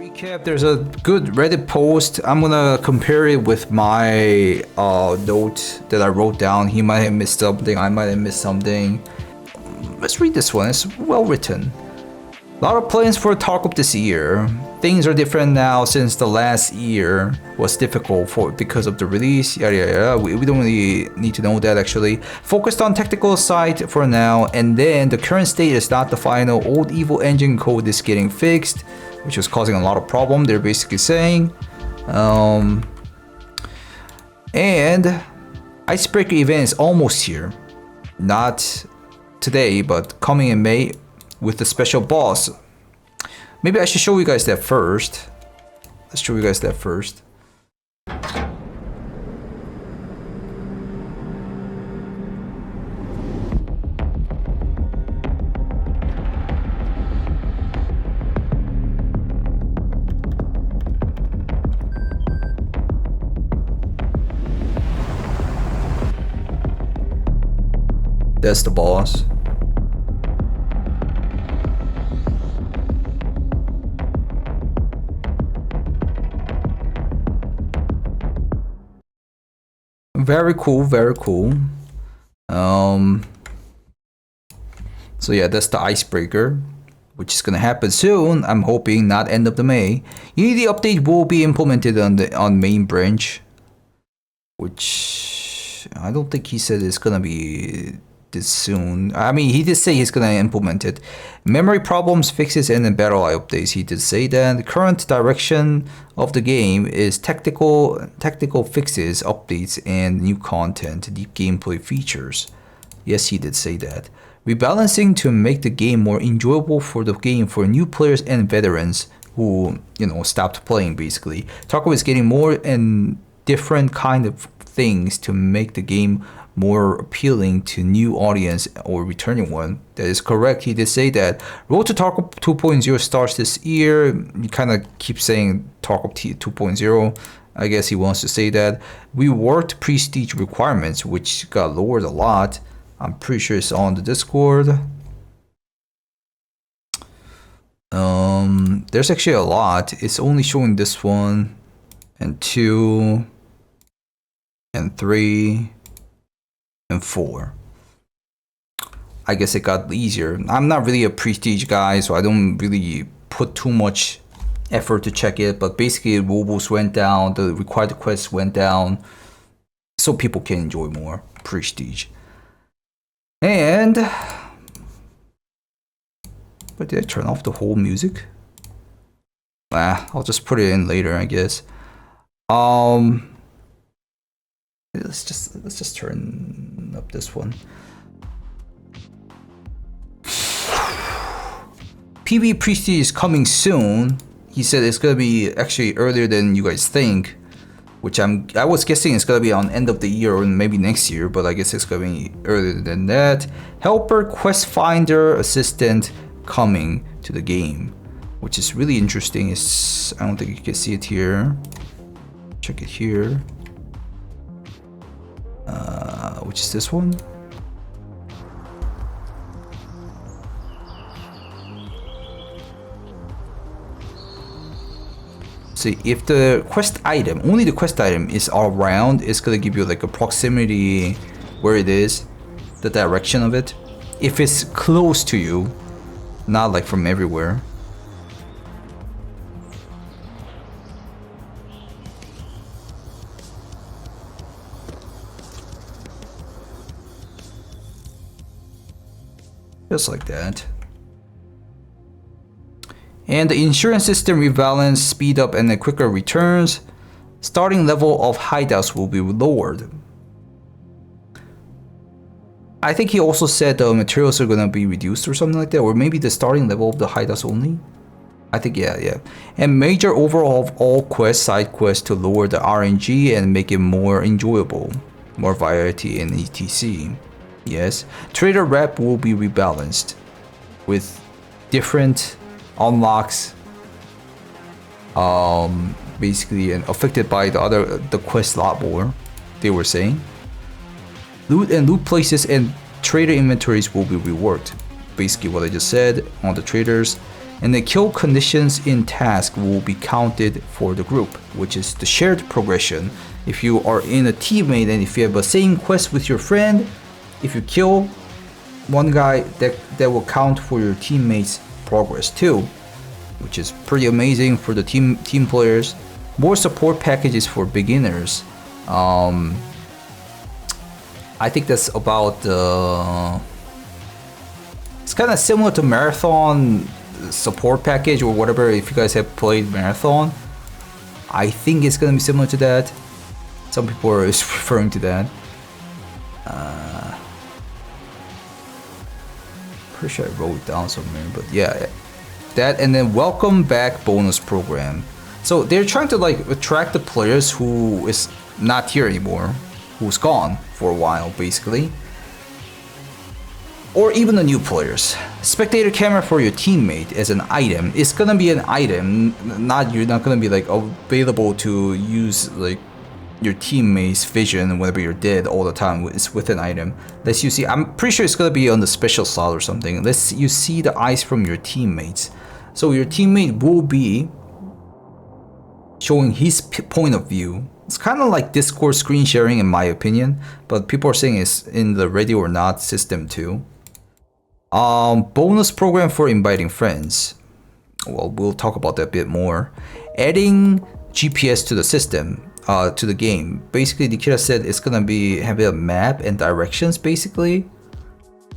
Recap, there's a good Reddit post. I'm gonna compare it with my note that I wrote down. He might have missed something, I might have missed something. Let's read this one, it's well written. A lot of plans for Tarkov this year. Things are different now since the last year was difficult because of the release. Yeah. We don't really need to know that actually. Focused on technical side for now, and then the current state is not the final. Old evil engine code is getting fixed, which was causing a lot of problem. They're basically saying. And Icebreaker event is almost here. Not today, but coming in May with the special boss. Maybe I should show you guys that first. Let's show you guys that first. That's the boss. Very cool, very cool. So yeah, that's the Icebreaker, which is gonna happen soon. I'm hoping not end of the May. Unity update will be implemented on main branch, which I don't think he said it's gonna be this soon. I mean, he did say he's gonna implement it. Memory problems, fixes, and then battle eye updates. He did say that. The current direction of the game is technical fixes, updates, and new content, deep gameplay features. Yes, he did say that. Rebalancing to make the game more enjoyable for the game for new players and veterans who, you know, stopped playing basically. Tarkov is getting more and different kind of things to make the game more appealing to new audience or returning one. That is correct. He did say that. Road to Tarkov 2.0 starts this year. He kind of keeps saying Tarkov 2.0. I guess he wants to say that. We worked prestige requirements, which got lowered a lot. I'm pretty sure it's on the Discord. There's actually a lot. It's only showing this one and 2 and 3 and 4. I guess it got easier. I'm not really a prestige guy, so I don't really put too much effort to check it, but basically robles went down, the required quests went down, so people can enjoy more prestige. And but did I turn off the whole music? I'll just put it in later, I guess. Let's just turn up this one. PB Prestige is coming soon. He said it's gonna be actually earlier than you guys think, which I was guessing it's gonna be on end of the year or maybe next year, but I guess it's gonna be earlier than that. Helper Quest Finder Assistant coming to the game, which is really interesting. I don't think you can see it here. Check it here. Which is this one. See, if the quest item, only the quest item is around, it's gonna give you like a proximity where it is, the direction of it. If it's close to you, not like from everywhere. Just like that. And the insurance system rebalance, speed up, and then quicker returns. Starting level of hideouts will be lowered. I think he also said the materials are gonna be reduced or something like that, or maybe the starting level of the hideouts only. I think yeah. And major overhaul of all quests, side quests to lower the RNG and make it more enjoyable, more variety in etc. Yes, trader rep will be rebalanced with different unlocks, basically, and affected by the quest lot more. They were saying loot and loot places and trader inventories will be reworked. Basically, what I just said on the traders. and the kill conditions in task will be counted for the group, which is the shared progression. If you are in a teammate and if you have a same quest with your friend, if you kill one guy, that will count for your teammates' progress too, which is pretty amazing for the team players. More support packages for beginners. I think that's about it's kind of similar to Marathon support package or whatever. If you guys have played Marathon, I think it's gonna be similar to that. Some people are referring to that. Pretty sure I wrote it down somewhere, but yeah, that. And then welcome back bonus program. So they're trying to like attract the players who is not here anymore, who's gone for a while basically, or even the new players. Spectator camera for your teammate as an item. It's gonna be an item, you're not gonna be like available to use like your teammate's vision whenever you're dead all the time. It's with an item. Let's you see, I'm pretty sure it's gonna be on the special slot or something. Let's you see the eyes from your teammates. So your teammate will be showing his point of view. It's kind of like Discord screen sharing in my opinion, but people are saying it's in the ready or not system too. Bonus program for inviting friends. Well, we'll talk about that a bit more. Adding GPS to the system, to the game. Basically, Nikita said it's gonna be have a map and directions basically,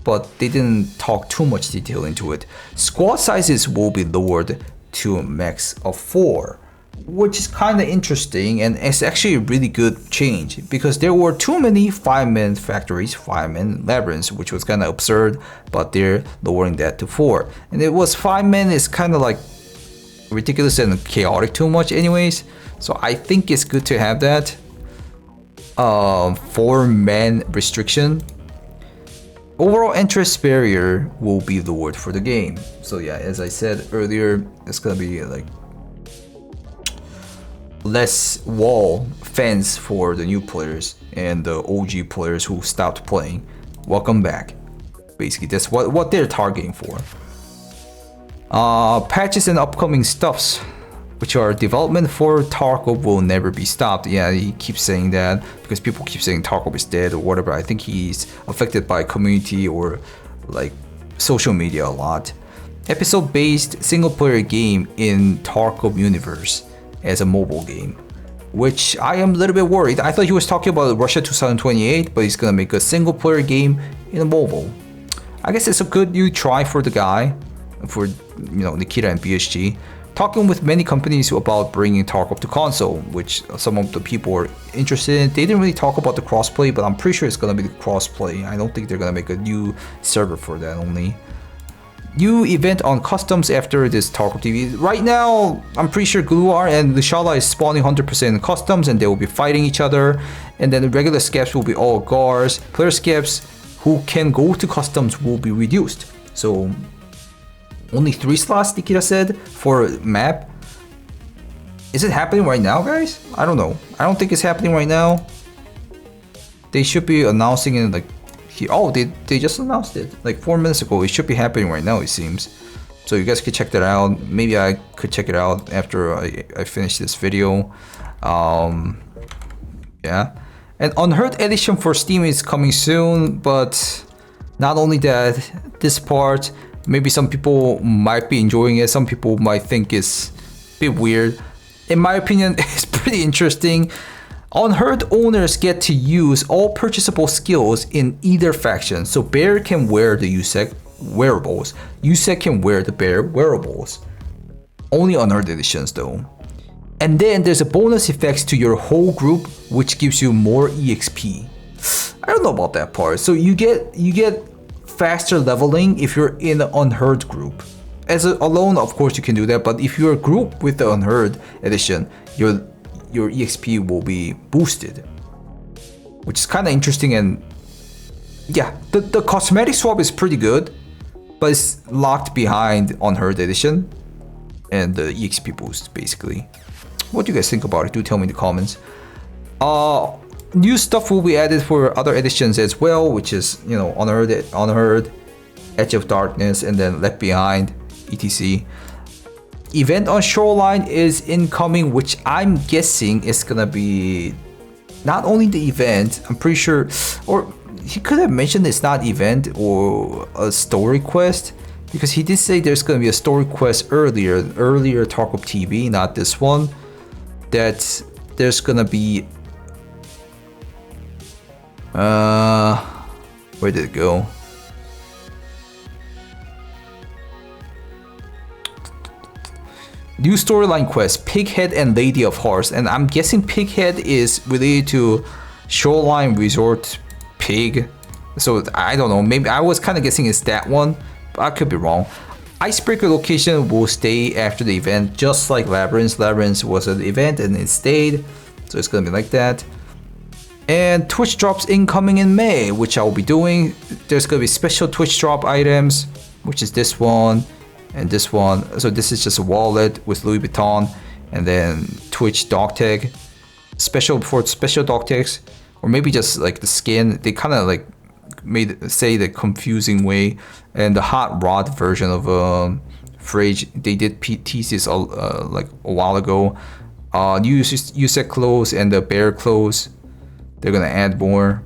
but they didn't talk too much detail into it. Squad sizes will be lowered to a max of 4. Which is kind of interesting, and it's actually a really good change because there were too many 5-man factories, 5-man labyrinths, which was kind of absurd, but they're lowering that to 4. And it was 5-man is kind of like ridiculous and chaotic too much anyways, so I think it's good to have that 4-man restriction. Overall interest barrier will be lowered for the game. So yeah, as I said earlier, it's gonna be like less wall fence for the new players and the OG players who stopped playing. Welcome back. Basically, that's what they're targeting for. Patches and upcoming stuffs, which are development for Tarkov, will never be stopped. Yeah, he keeps saying that because people keep saying Tarkov is dead or whatever. I think he's affected by community or like social media a lot. Episode-based single-player game in Tarkov universe as a mobile game, which I am a little bit worried. I thought he was talking about Russia 2028, but he's gonna make a single player game in a mobile. I guess it's a good new try for the guy, for Nikita and BSG. Talking with many companies about bringing Tarkov to console, which some of the people are interested in. They didn't really talk about the crossplay, but I'm pretty sure it's gonna be the crossplay. I don't think they're gonna make a new server for that only. New event on customs after this TarkovTV. Right now, I'm pretty sure Gluar and Lishala is spawning 100% in customs and they will be fighting each other. And then the regular scabs will be all guards. Player scabs who can go to customs will be reduced. So, only 3 slots, Nikita said, for map. Is it happening right now, guys? I don't know. I don't think it's happening right now. They should be announcing it like oh, they just announced it like 4 minutes ago. It should be happening right now, it seems. So you guys could check that out. Maybe I could check it out after I finish this video. Yeah. And Unheard Edition for Steam is coming soon, but not only that, this part, maybe some people might be enjoying it. Some people might think it's a bit weird. In my opinion, it's pretty interesting. Unheard owners get to use all purchasable skills in either faction. So Bear can wear the USEC wearables. USEC can wear the Bear wearables. Only Unheard editions though. And then there's a bonus effects to your whole group, which gives you more EXP. I don't know about that part. So you get faster leveling if you're in the Unheard group. As alone, of course, you can do that. But if you're a group with the Unheard edition, your EXP will be boosted, which is kind of interesting. And yeah, the cosmetic swap is pretty good, but it's locked behind Unheard edition and the EXP boost basically. What do you guys think about it? Do tell me in the comments. New stuff will be added for other editions as well, which is Unheard, Edge of Darkness, and then Left Behind, etc. event on Shoreline is incoming, which I'm guessing is gonna be not only the event, I'm pretty sure, or he could have mentioned it's not event or a story quest, because he did say there's gonna be a story quest earlier TarkovTV, not this one, that there's gonna be where did it go? New storyline quest, Pighead and Lady of Hearts, and I'm guessing Pighead is related to Shoreline Resort Pig. So I don't know, maybe I was kind of guessing it's that one, but I could be wrong. Icebreaker location will stay after the event, just like Labyrinth. Labyrinth was an event and it stayed, so it's gonna be like that. And Twitch drops incoming in May, which I'll be doing. There's gonna be special Twitch drop items, which is this one and this one. So this is just a wallet with Louis Vuitton, and then Twitch dog tag, special for special dog tags, or maybe just like the skin. They kind of like made say the confusing way, and the hot rod version of Frage. They did tease this like a while ago. New USEC clothes and the bear clothes. They're gonna add more.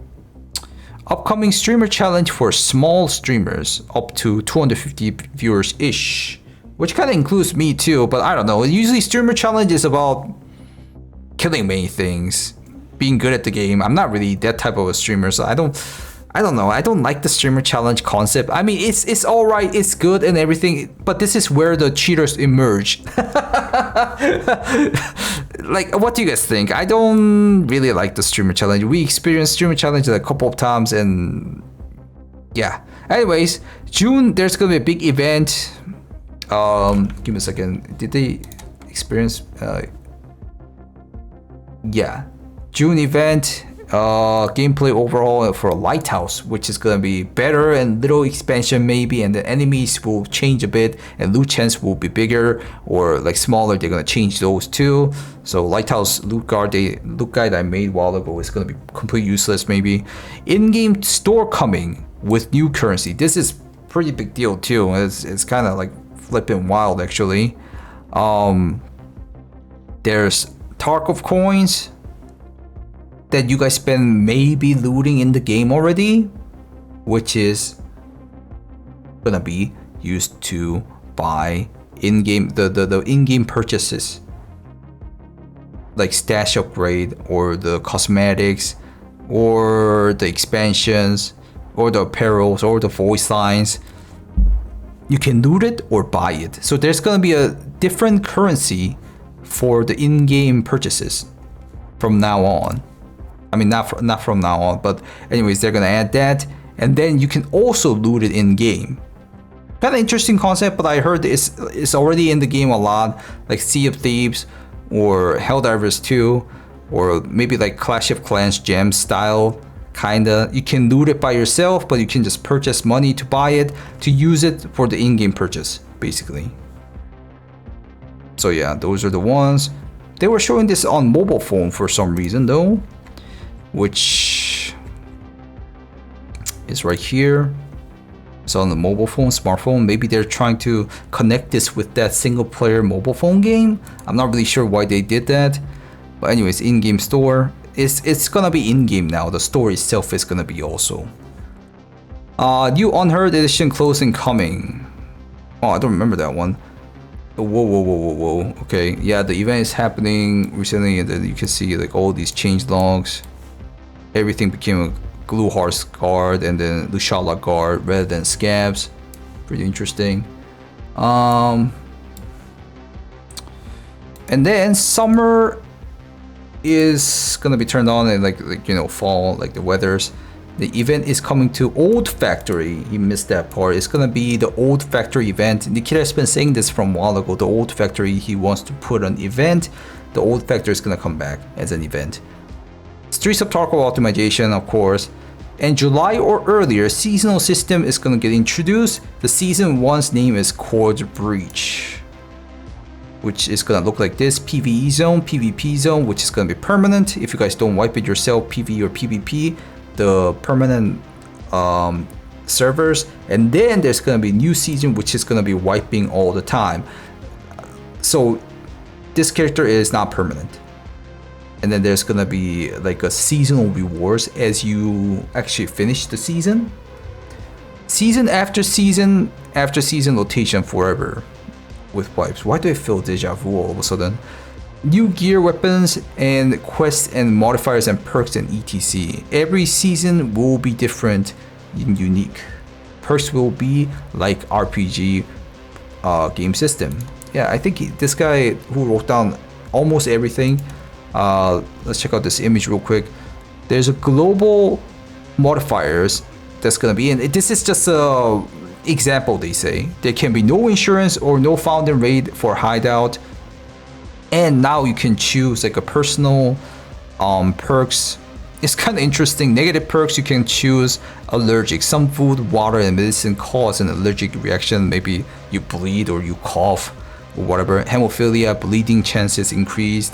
Upcoming streamer challenge for small streamers, up to 250 viewers ish, which kind of includes me too, but I don't know. Usually streamer challenge is about killing many things, being good at the game. I'm not really that type of a streamer, so I don't know. I don't like the streamer challenge concept. I mean, it's all right, it's good and everything, but this is where the cheaters emerge. Like, what do you guys think? I don't really like the streamer challenge. We experienced streamer challenge a couple of times, and yeah. Anyways, June there's gonna be a big event. Give me a second. Did they experience? Yeah, June event. Gameplay overall for a lighthouse, which is gonna be better, and little expansion maybe, and the enemies will change a bit, and loot chance will be bigger or like smaller. They're gonna change those too. So lighthouse loot guide I made a while ago is gonna be completely useless maybe. In-game store coming with new currency. This is pretty big deal too. It's kind of like flipping wild actually. There's Tarkov coins that you guys spend maybe looting in the game already, which is gonna be used to buy in-game the in-game purchases, like stash upgrade or the cosmetics or the expansions or the apparels or the voice lines. You can loot it or buy it. So there's gonna be a different currency for the in-game purchases from now on. I mean, not from now on, but anyways, they're gonna add that, and then you can also loot it in game. Kind of interesting concept, but I heard it's already in the game a lot, like Sea of Thieves or Helldivers 2, or maybe like Clash of Clans gem style kinda. You can loot it by yourself, but you can just purchase money to buy it, to use it for the in-game purchase, basically. So yeah, those are the ones. They were showing this on mobile phone for some reason though, which is right here. It's on the mobile phone, smartphone. Maybe they're trying to connect this with that single player mobile phone game. I'm not really sure why they did that. But anyways, in-game store. It's gonna be in-game now. The store itself is gonna be also. New Unheard Edition closing coming. Oh, I don't remember that one. Whoa. Okay, yeah, the event is happening recently, and then you can see like all these change logs. Everything became a Glue Hearts guard and then Lushala guard rather than scabs. Pretty interesting. And then summer is gonna be turned on, and like you know, fall, like the weathers. The event is coming to Old Factory. He missed that part. It's gonna be the Old Factory event. Nikita has been saying this from a while ago. The Old Factory, he wants to put an event. The Old Factory is gonna come back as an event. Streets of Tarkov optimization, of course. And July or earlier, seasonal system is gonna get introduced. The season 1's name is Chord Breach, which is gonna look like this: PvE zone, PvP zone, which is gonna be permanent. If you guys don't wipe it yourself, PvE or PvP, the permanent servers. And then there's gonna be new season, which is gonna be wiping all the time. So this character is not permanent. And then there's gonna be like a seasonal rewards as you actually finish the season. Season after season after season rotation forever with wipes. Why do I feel deja vu all of a sudden? New gear, weapons, and quests and modifiers and perks and etc. Every season will be different and unique. Perks will be like RPG game system. Yeah, I think this guy who wrote down almost everything. Let's check out this image real quick. There's a global modifiers that's gonna be in. This is just a example, they say. There can be no insurance or no fountain raid for hideout. And now you can choose like a personal perks. It's kind of interesting. Negative perks, you can choose allergic. Some food, water, and medicine cause an allergic reaction. Maybe you bleed or you cough or whatever. Hemophilia, bleeding chances increased.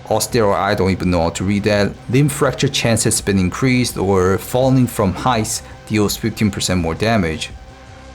Austere, I don't even know how to read that. Limb fracture chance has been increased, or falling from heights deals 15% more damage.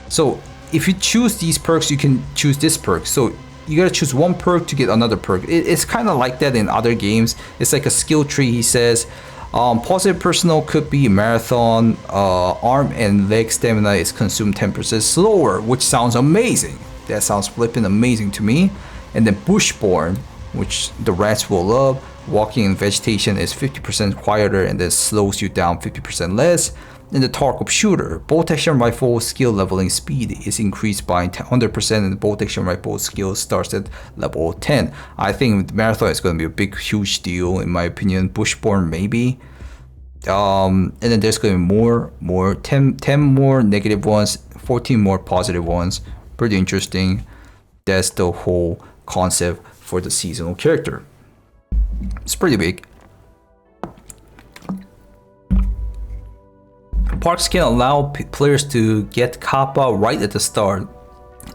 So if you choose these perks, you can choose this perk. So you gotta choose one perk to get another perk. It's kind of like that in other games. It's like a skill tree, he says. Positive personal could be marathon. Arm and leg stamina is consumed 10% slower, which sounds amazing. That sounds flipping amazing to me. And then bushborn, which the rats will love. Walking in vegetation is 50% quieter and then slows you down 50% less. In the Tarkov shooter, bolt action rifle skill leveling speed is increased by 100% and the bolt action rifle skill starts at level 10. I think marathon is going to be a big, huge deal in my opinion. Bushborn maybe. And then there's going to be 10 more negative ones, 14 more positive ones. Pretty interesting. That's the whole concept for the seasonal character. It's pretty big. Parks can allow players to get Kappa right at the start.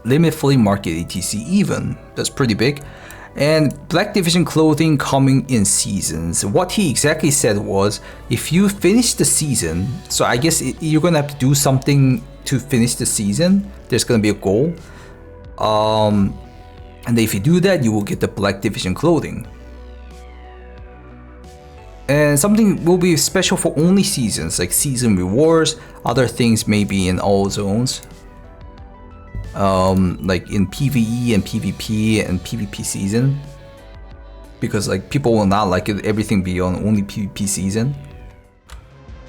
Limit flea market etc. even. That's pretty big. And Black Division clothing coming in seasons. What he exactly said was, if you finish the season, so I guess you're gonna have to do something to finish the season. There's gonna be a goal. And if you do that, you will get the Black Division clothing. And something will be special for only seasons, like season rewards. Other things may be in all zones. Like in PvE and PvP and PvP season. Because like people will not like it, everything be on only PvP season.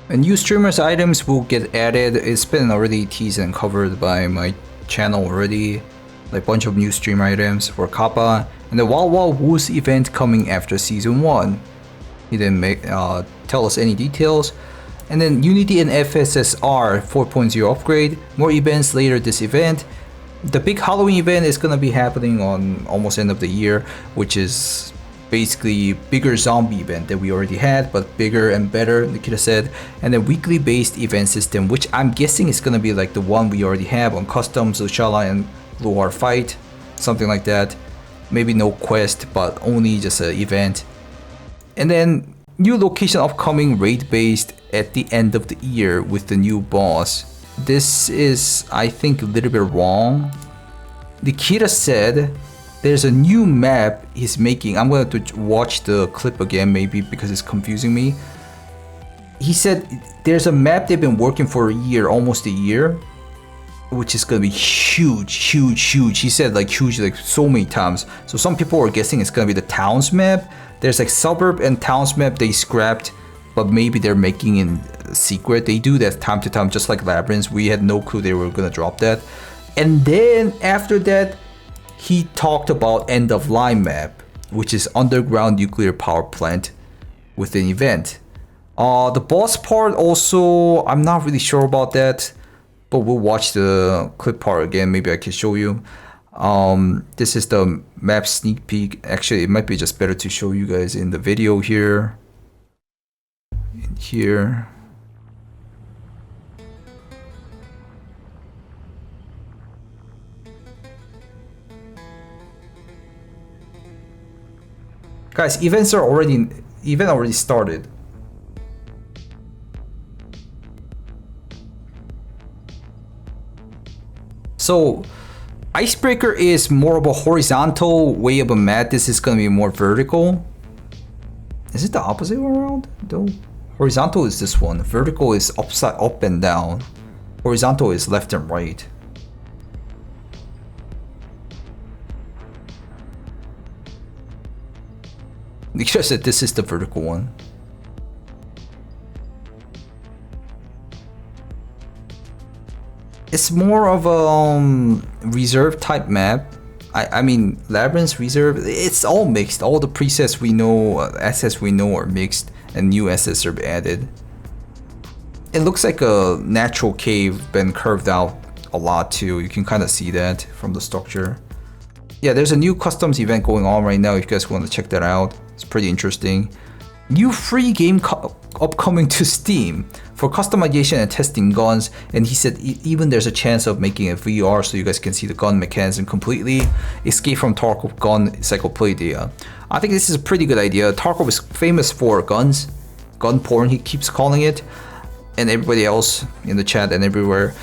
And new streamers items will get added. It's been already teased and covered by my channel already. Like bunch of new stream items for Kappa. And the Wild Wild Woods event coming after season 1. He didn't tell us any details. And then Unity and FSSR 4.0 upgrade. More events later this event. The big Halloween event is gonna be happening on almost end of the year, which is basically bigger zombie event that we already had, but bigger and better, Nikita said. And then weekly based event system, which I'm guessing is gonna be like the one we already have on Customs, Luchala, and Luar Fight, something like that. Maybe no quest, but only just an event. And then new location upcoming raid based at the end of the year with the new boss. This is, I think, a little bit wrong. Nikita said there's a new map he's making. I'm going to watch the clip again maybe because it's confusing me. He said there's a map they've been working for a year, almost a year, which is gonna be huge. He said like huge, like so many times. So some people are guessing it's gonna be the towns map. There's like suburb and towns map they scrapped, but maybe they're making in secret. They do that time to time, just like Labyrinth. We had no clue they were gonna drop that. And then after that, he talked about end of line map, which is underground nuclear power plant with an event. The boss part also, I'm not really sure about that. But we'll watch the clip part again. Maybe I can show you. This is the map sneak peek. Actually, it might be just better to show you guys in the video here. In here. Guys, event already started. So Icebreaker is more of a horizontal way of a map. This is gonna be more vertical. Is it the opposite way around? Though horizontal is this one. Vertical is upside up and down. Horizontal is left and right. Nikita said this is the vertical one. It's more of a reserve type map. I mean, Labyrinth Reserve, it's all mixed. All the presets we know, assets we know are mixed, and new assets are added. It looks like a natural cave been curved out a lot too. You can kind of see that from the structure. Yeah, there's a new customs event going on right now if you guys want to check that out. It's pretty interesting. New free game upcoming to Steam for customization and testing guns, and he said even there's a chance of making a VR so you guys can see the gun mechanism completely. Escape from Tarkov gun encyclopedia. I think this is a pretty good idea. Tarkov is famous for guns, gun porn he keeps calling it, and everybody else in the chat and everywhere.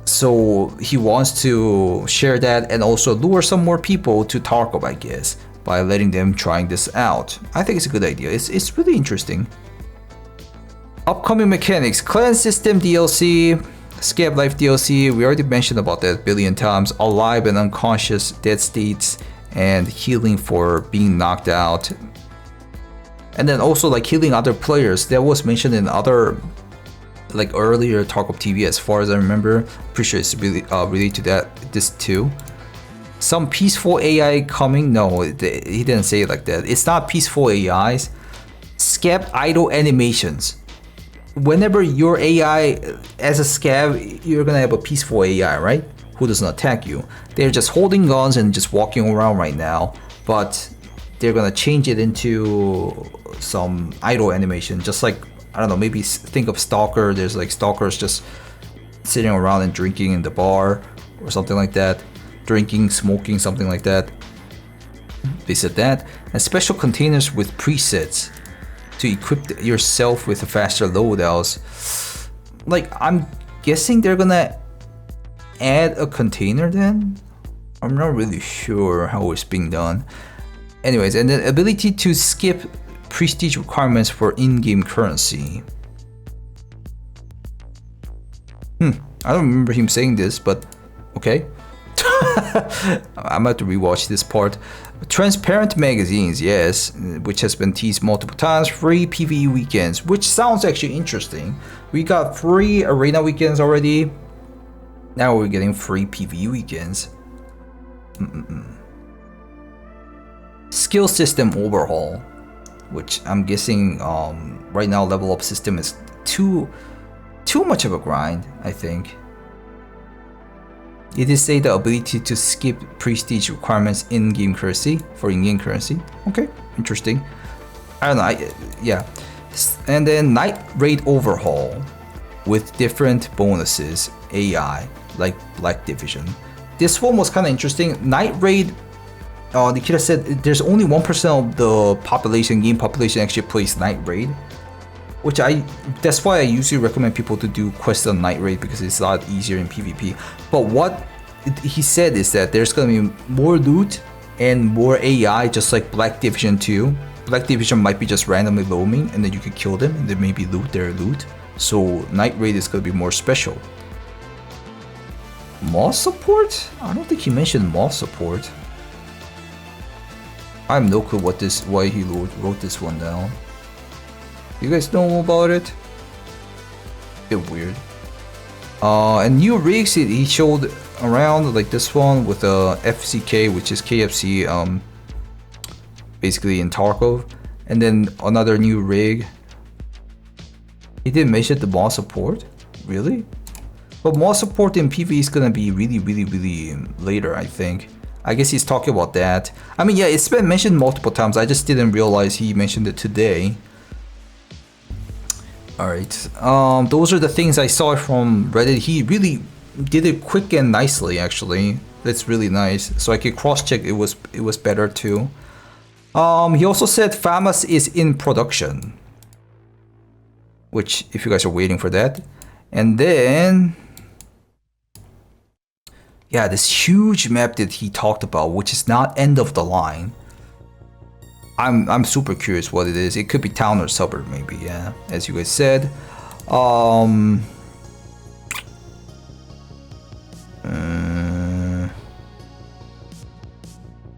So he wants to share that and also lure some more people to Tarkov, I guess, by letting them trying this out. I think it's a good idea. It's really interesting. Upcoming mechanics, clan system DLC, Scav life DLC, we already mentioned about that a billion times. Alive and unconscious dead states and healing for being knocked out. And then also like healing other players. That was mentioned in other like earlier TarkovTV as far as I remember. Pretty sure it's really related to that, this too. Some peaceful AI coming? No, he didn't say it like that. It's not peaceful AIs. Scav idle animations. Whenever your AI as a scav, you're gonna have a peaceful AI, right? Who doesn't attack you. They're just holding guns and just walking around right now, but they're gonna change it into some idle animation, just like, I don't know, maybe think of Stalker. There's like stalkers just sitting around and drinking in the bar or something like that. Drinking, smoking, something like that. They said that. And special containers with presets to equip yourself with faster loadouts. Like, I'm guessing they're gonna add a container then? I'm not really sure how it's being done. Anyways, and the ability to skip prestige requirements for in-game currency. I don't remember him saying this, but okay. I'm about to rewatch this part. Transparent magazines, yes, which has been teased multiple times. Free PvE weekends, which sounds actually interesting. We got free arena weekends already. Now we're getting free PvE weekends. Skill system overhaul, which I'm guessing right now level up system is too much of a grind, I think. It did say the ability to skip prestige requirements in-game currency for in-game currency. Okay, interesting. I don't know, yeah. And then night raid overhaul with different bonuses, AI, like Black Division. This one was kind of interesting. Night raid, Nikita said there's only 1% of the population, game population actually plays night raid. Which that's why I usually recommend people to do quests on night raid because it's a lot easier in PvP. But what he said is that there's gonna be more loot and more AI, just like Black Division 2. Black Division might be just randomly roaming and then you could kill them and then maybe loot their loot. So night raid is gonna be more special. Moss support? I don't think he mentioned moss support. I have no clue why he wrote this one down. You guys know about it? Bit weird. And new rigs he showed around, like this one with a FCK, which is KFC, basically in Tarkov, and then another new rig. He didn't mention the moss support, really? But moss support in PvE is gonna be really later, I think. I guess he's talking about that. I mean, yeah, it's been mentioned multiple times. I just didn't realize he mentioned it today. Alright, those are the things I saw from Reddit. He really did it quick and nicely, actually. That's really nice. So I could cross-check it was better too. He also said FAMAS is in production. Which, if you guys are waiting for that. And then Yeah, this huge map that he talked about, which is not end of the line. I'm super curious what it is. It could be town or suburb, maybe. Yeah, as you guys said.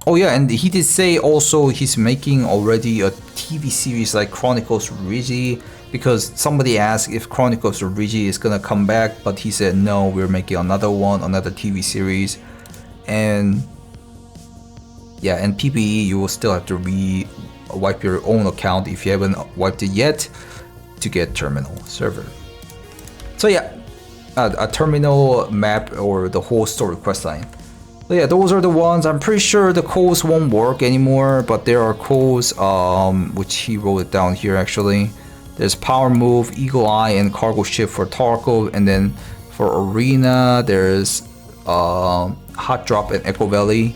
Oh yeah, and he did say also he's making already a TV series like Chronicles Rigi, because somebody asked if Chronicles Rigi is gonna come back, but he said no, we're making another one, another TV series. And yeah, and PBE, you will still have to wipe your own account if you haven't wiped it yet to get terminal server. So yeah, a terminal map or the whole story quest line. So yeah, those are the ones. I'm pretty sure the codes won't work anymore, but there are codes which he wrote it down here actually. There's Power Move, Eagle Eye, and Cargo Ship for Tarkov, and then for Arena there's Hot Drop and Echo Valley,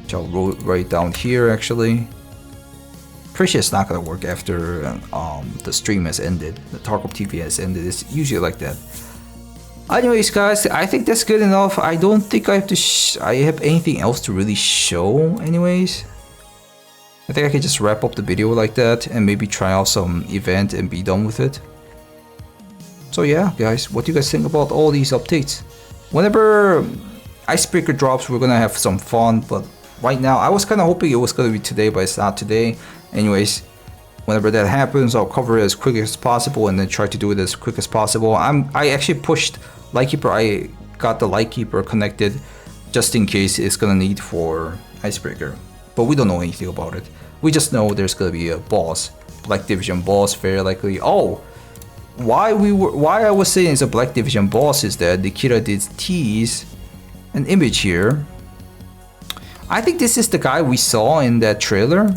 which I'll write down here actually. Pretty sure it's not gonna work after the stream has ended, the TarkovTV has ended. It's usually like that. Anyways, guys, I think that's good enough. I don't think I have to. I have anything else to really show. Anyways, I think I can just wrap up the video like that and maybe try out some event and be done with it. So yeah, guys, what do you guys think about all these updates? Whenever Icebreaker drops, we're gonna have some fun. But right now, I was kind of hoping it was gonna be today, but it's not today. Anyways, whenever that happens, I'll cover it as quick as possible and then try to do it as quick as possible. I actually pushed Lightkeeper. I got the Lightkeeper connected just in case it's gonna need for Icebreaker, but we don't know anything about it. We just know there's gonna be a boss, Black Division boss, very likely. Oh, why I was saying it's a Black Division boss is that Nikita did tease an image here. I think this is the guy we saw in that trailer.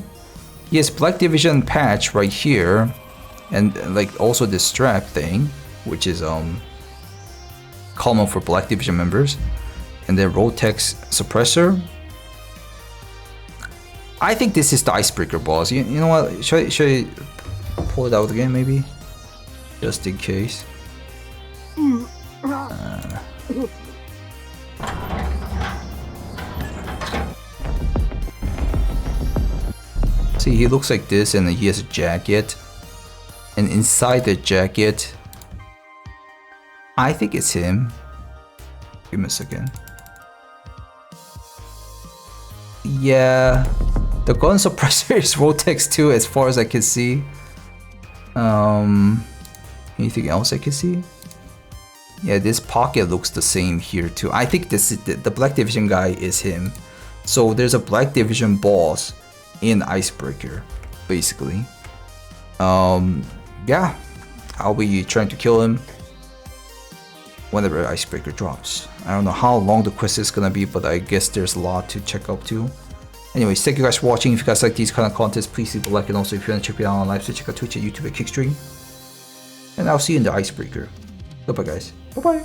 He has Black Division patch right here, and like also this strap thing, which is common for Black Division members, and then Rotex suppressor. I think this is the Icebreaker boss. You know what? Should I pull it out again maybe, just in case. See, he looks like this, and he has a jacket, and inside the jacket, I think it's him. Give me a second. Yeah, the gun suppressor is Rotex too, as far as I can see. Anything else I can see? Yeah, this pocket looks the same here too. I think this is the Black Division guy is him. So there's a Black Division boss in Icebreaker, basically. Yeah, I'll be trying to kill him whenever Icebreaker drops. I don't know how long the quest is gonna be, but I guess there's a lot to check up to. Anyways, thank you guys for watching. If you guys like these kind of contents, please leave a like, and also if you want to check me out on live, so check out Twitch and YouTube and Kickstream. And I'll see you in the Icebreaker. Goodbye, guys. Bye bye.